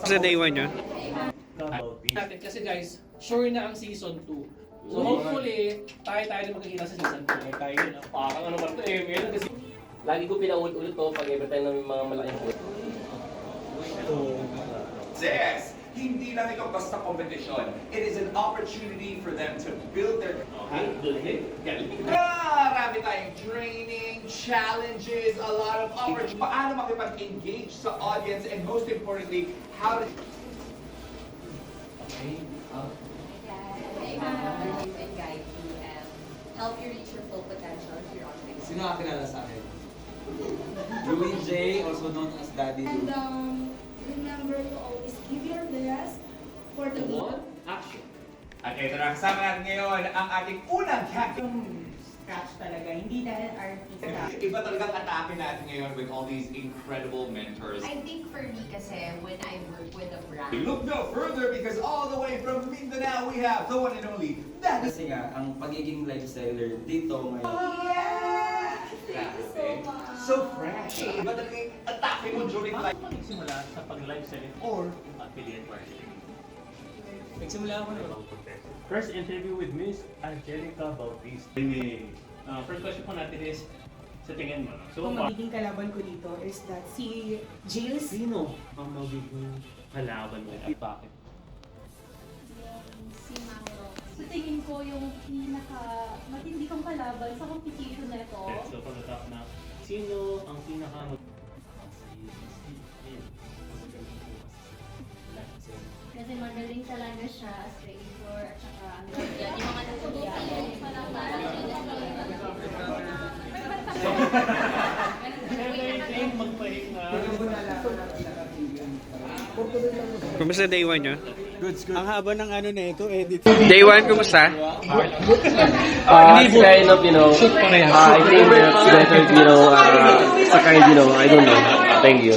Sa day 1 nyo? Natin kasi guys, sure na ang season 2. So hopefully, tayo na magkikita sa season 2. Tayo yun, parang ano ba ito eh, ngayon kasi lagi ko pinaulit-ulit to pag every time na may mga malaking food. Yes! Hindi lang ito basta competition. It is an opportunity for them to build their... Marami tayong training, challenges, a lot of opportunities. Paano makipag-engage sa audience and most importantly, how to... And guide you and help you reach your full potential if you're on Facebook. Sino kakilala sa akin? Louis J, also known as Daddy And Lou. remember to always give your best for the One, action! At ito na kasama natin ngayon ang ating unang captain. Scratch talaga, hindi dahil artista. Iba talagang atake natin ngayon with all these incredible mentors. I think for me kasi when I work with a brand, Look no further because all the way from Mindanao we have the one and only Daddy. Kasi nga, ang pagiging lifestyler dito ngayon. Yeah! Thank you so much. So fresh. Iba talaga yung atake mo during life. Paano nagsimula sa pag-live selling or affiliate marketing? Nagsimula ako na. First interview with Miss Angelica Bautista. First question po natin is, sa tingin mo, so Kung far, magiging kalaban ko dito is that si Jill sino ang magiging kalaban mo at bakit? Si Maro. Sa tingin ko yung matindi kong kalaban sa competition na ito. Okay, so from the top na, sino ang pinaka Kasi magaling talaga siya as creator at saka yan, yung mga natutunan. Everything magpahinga. Kumusta day 1 nyo? Goods, good. Ang haba ng ano na ito, edit. Day 1, kumusta? It's kind of, I think it's better, sa kind, I don't know. Thank you.